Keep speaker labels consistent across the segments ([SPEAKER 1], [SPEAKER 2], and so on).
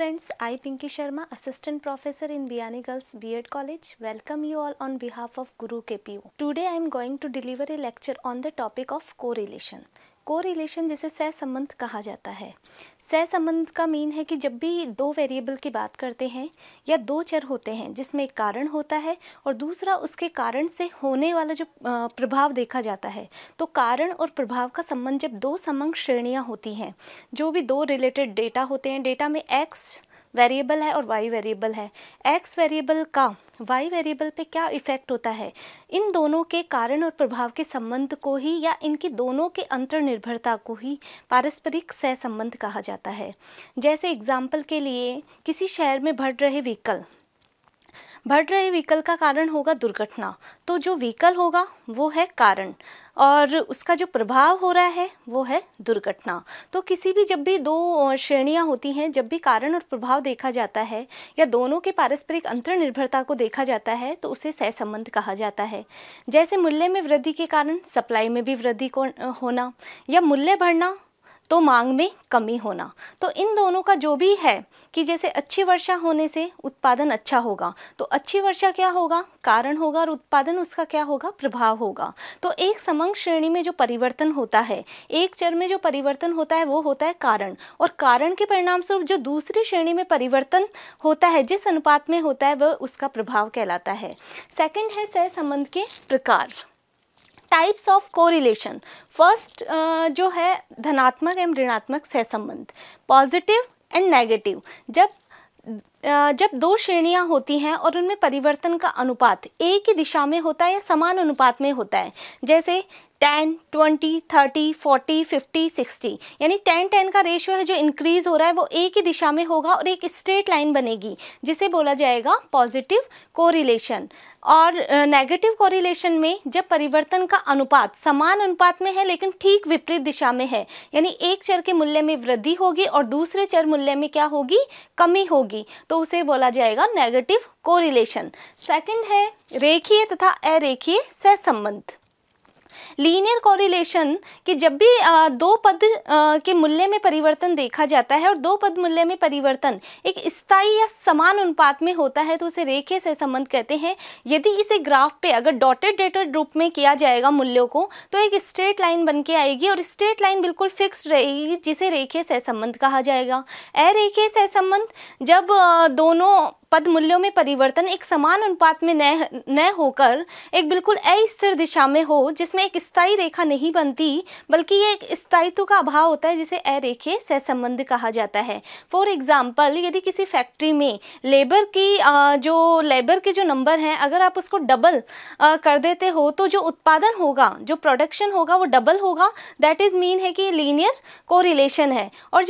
[SPEAKER 1] friends, I Pinky Sharma, Assistant Professor in Biyani Girls B.Ed College. Welcome you all on behalf of Guru KPU. Today I am going to deliver a lecture on the topic of correlation. Correlation जिसे सहसंबंध कहा जाता है। सहसंबंध का mean है कि जब भी दो वेरिएबल की बात करते हैं या दो चर होते हैं जिसमें एक कारण होता है और दूसरा उसके कारण से होने वाला जो प्रभाव देखा जाता है, तो कारण और प्रभाव का संबंध जब दो समंग श्रेणियां होती हैं, जो भी दो रिलेटेड डेटा होते हैं, डेटा में एक्स वेरिएबल है और वाई वेरिएबल है, एक्स वेरिएबल का वाई वेरिएबल पे क्या इफ़ेक्ट होता है, इन दोनों के कारण और प्रभाव के संबंध को ही या इनकी दोनों के अंतर्निर्भरता को ही पारस्परिक सहसंबंध कहा जाता है। जैसे एग्जाम्पल के लिए किसी शहर में बढ़ रहे व्हीकल का कारण होगा दुर्घटना, तो जो व्हीकल होगा वो है कारण और उसका जो प्रभाव हो रहा है वो है दुर्घटना। तो किसी भी जब भी दो श्रेणियां होती हैं, जब भी कारण और प्रभाव देखा जाता है या दोनों के पारस्परिक अंतर्निर्भरता को देखा जाता है तो उसे सहसंबंध कहा जाता है। जैसे मूल्य में वृद्धि के कारण सप्लाई में भी वृद्धि को होना या मूल्य बढ़ना तो मांग में कमी होना, तो इन दोनों का जो भी है कि जैसे अच्छी वर्षा होने से उत्पादन अच्छा होगा, तो अच्छी वर्षा क्या होगा, कारण होगा, और उत्पादन उसका क्या होगा, प्रभाव होगा। तो एक समंग श्रेणी में जो परिवर्तन होता है, एक चर में जो परिवर्तन होता है वो होता है कारण, और कारण के परिणाम स्वरूप जो दूसरी श्रेणी में परिवर्तन होता है जिस अनुपात में होता है वह उसका प्रभाव कहलाता है। सेकंड है सहसंबंध के प्रकार, टाइप्स ऑफ कोरिलेशन। फर्स्ट जो है धनात्मक एवं ऋणात्मक सहसंबंध, पॉजिटिव एंड नेगेटिव। जब दो श्रेणियां होती हैं और उनमें परिवर्तन का अनुपात एक ही दिशा में होता है या समान अनुपात में होता है, जैसे 10, 20, 30, 40, 50, 60, यानी 10-10 का रेशियो है जो इंक्रीज हो रहा है वो एक ही दिशा में होगा और एक स्ट्रेट लाइन बनेगी जिसे बोला जाएगा पॉजिटिव कोरिलेशन। और नेगेटिव कोरिलेशन में जब परिवर्तन का अनुपात समान अनुपात में है लेकिन ठीक विपरीत दिशा में है, यानी एक चर के मूल्य में वृद्धि होगी और दूसरे चर मूल्य में क्या होगी, कमी होगी, तो उसे बोला जाएगा नेगेटिव कोरिलेशन। सेकंड है रेखीय तथा अरेखीय सहसंबंध। लीनियर कोरिलेशन कि जब भी दो पद के मूल्य में परिवर्तन देखा जाता है और दो पद मूल्य में परिवर्तन एक स्थायी या समान अनुपात में होता है तो उसे रेखीय सहसंबंध कहते हैं। यदि इसे ग्राफ पे अगर डॉटेड डेटा रूप में किया जाएगा मूल्यों को तो एक स्ट्रेट लाइन बन के आएगी और स्ट्रेट लाइन बिल्कुल फिक्स्ड रहेगी जिसे रेखीय सहसंबंध कहा जाएगा। अरेखीय सहसंबंध जब दोनों पद मूल्यों में परिवर्तन एक समान अनुपात में न होकर एक बिल्कुल अस्थिर दिशा में हो, जिसमें एक स्थायी रेखा नहीं बनती बल्कि ये एक स्थायित्व का अभाव होता है, जिसे अरेखीय सहसंबंध कहा जाता है। फॉर एग्जाम्पल, यदि किसी फैक्ट्री में लेबर के जो नंबर हैं अगर आप उसको डबल कर देते हो तो जो उत्पादन होगा, जो प्रोडक्शन होगा वो डबल होगा। दैट इज मीन है कि लीनियर कोरिलेशन है। और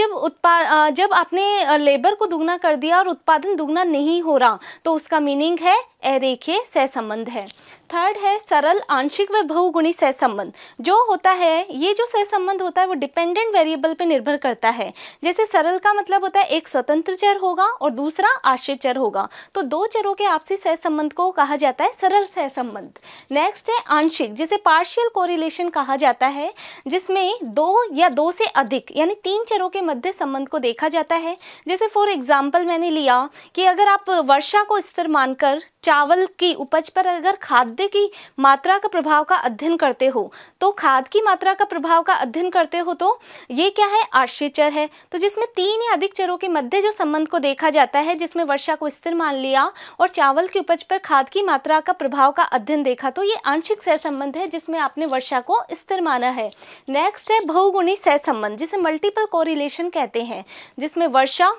[SPEAKER 1] जब आपने लेबर को दुगना कर दिया और उत्पादन दुगना नहीं हो रहा तो उसका मीनिंग है अरेखीय सहसंबंध है। थर्ड है सरल आंशिक व बहुगुणी सहसंबंध। जो होता है ये जो सहसंबंध होता है वो डिपेंडेंट वेरिएबल पे निर्भर करता है। जैसे सरल का मतलब होता है एक स्वतंत्र चर होगा और दूसरा आश्रित चर होगा, तो दो चरों के आपसी सहसंबंध को कहा जाता है सरल सहसंबंध। नेक्स्ट है आंशिक, जिसे पार्शियल कोरिलेशन कहा जाता है, जिसमें दो या दो से अधिक यानी तीन चरों के मध्य संबंध को देखा जाता है। जैसे फॉर एग्जाम्पल मैंने लिया कि अगर आप वर्षा को स्थिर मानकर चावल की उपज पर अगर खाद्य की मात्रा का प्रभाव का अध्ययन करते हो तो खाद की मात्रा का प्रभाव का अध्ययन करते हो तो ये क्या है, आश्रित चर है। तो जिसमें तीन या अधिक चरों के मध्य जो संबंध को देखा जाता है, जिसमें वर्षा को स्थिर मान लिया और चावल की उपज पर खाद की मात्रा का प्रभाव का अध्ययन देखा, तो ये आंशिक सहसंबंध है जिसमें आपने वर्षा को स्थिर माना है। नेक्स्ट है बहुगुणी सहसंबंध, जिसे मल्टीपल कोरिलेशन कहते हैं, जिसमें वर्षा,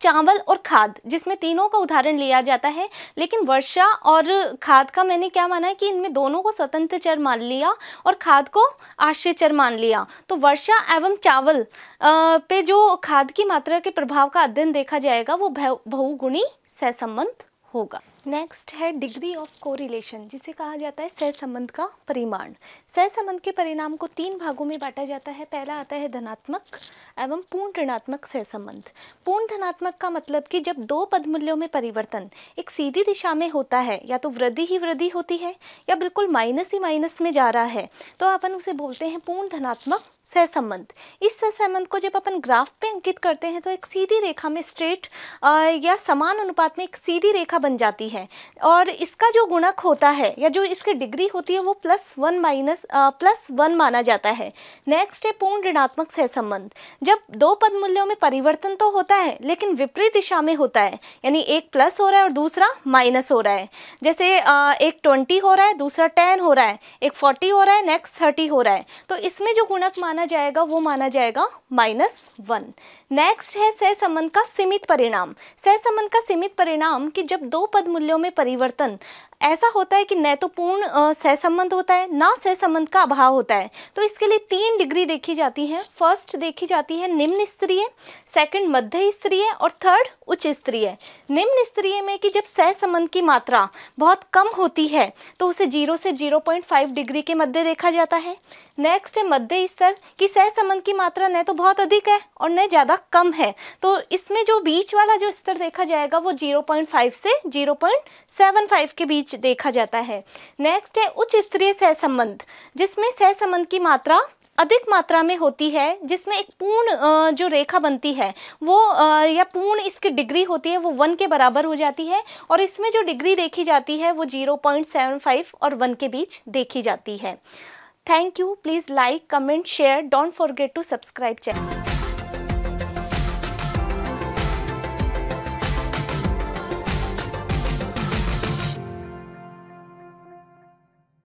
[SPEAKER 1] चावल और खाद, जिसमें तीनों का उदाहरण लिया जाता है, लेकिन वर्षा और खाद का मैंने क्या माना है कि इनमें दोनों को स्वतंत्र चर मान लिया और खाद को आश्रित चर मान लिया। तो वर्षा एवं चावल पे जो खाद की मात्रा के प्रभाव का अध्ययन देखा जाएगा वो बहुगुणी सहसंबंध होगा। नेक्स्ट है डिग्री ऑफ कोरिलेशन, जिसे कहा जाता है सहसंबंध का परिमाण। सहसंबंध के परिणाम को 3 भागों में बांटा जाता है। पहला आता है धनात्मक एवं पूर्ण ऋणात्मक सहसंबंध। पूर्ण धनात्मक का मतलब कि जब 2 पद मूल्यों में परिवर्तन एक सीधी दिशा में होता है, या तो वृद्धि ही वृद्धि होती है या बिल्कुल माइनस ही माइनस में जा रहा है, तो अपन उसे बोलते हैं पूर्ण धनात्मक सहसंबंध। इस सहसंबंध को जब अपन ग्राफ पे अंकित करते हैं तो एक सीधी रेखा में स्ट्रेट या समान अनुपात में एक सीधी रेखा बन जाती है, और इसका जो गुणक होता है या जो इसकी डिग्री होती है वो +1 माना जाता है। नेक्स्ट है पूर्ण ऋणात्मक सहसंबंध। जब 2 पद मूल्यों में परिवर्तन तो होता है लेकिन विपरीत दिशा में होता है, यानी एक प्लस हो रहा है और दूसरा माइनस हो रहा है। जैसे एक 20 हो रहा है, दूसरा 10 हो रहा है, एक 40 हो रहा है, नेक्स्ट 30 हो रहा है, तो इसमें जो गुणक माना जाएगा वो माना जाएगा -1। नेक्स्ट है सहसंबंध का सीमित परिणाम। सहसंबंध का सीमित परिणाम कि जब 2 पद मूल्यों में परिवर्तन ऐसा होता है कि न तो पूर्ण सहसंबंध होता है ना सहसंबंध का अभाव होता है, तो इसके लिए 3 डिग्री देखी जाती है। फर्स्ट देखी जाती है निम्न स्तरीय, सेकंड मध्य स्तरीय और थर्ड उच्च स्तरीय। निम्न स्तरीय में कि जब सहसंबंध की मात्रा बहुत कम होती है तो उसे 0 से 0.5 डिग्री के मध्य देखा जाता है। नेक्स्ट है मध्य स्तर कि सहसंबंध की मात्रा न तो बहुत अधिक है और न ज़्यादा कम है, तो इसमें जो बीच वाला जो स्तर देखा जाएगा वो 0.5 से 0.75 के बीच देखा जाता है। नेक्स्ट है उच्च स्तरीय सहसंबंध, जिसमें सहसंबंध की मात्रा अधिक मात्रा में होती है, जिसमें एक पूर्ण जो रेखा बनती है वो या पूर्ण इसकी डिग्री होती है वो 1 के बराबर हो जाती है, और इसमें जो डिग्री देखी जाती है वो 0.75 और 1 के बीच देखी जाती है। Thank you. Please like, comment, share. Don't forget to subscribe channel.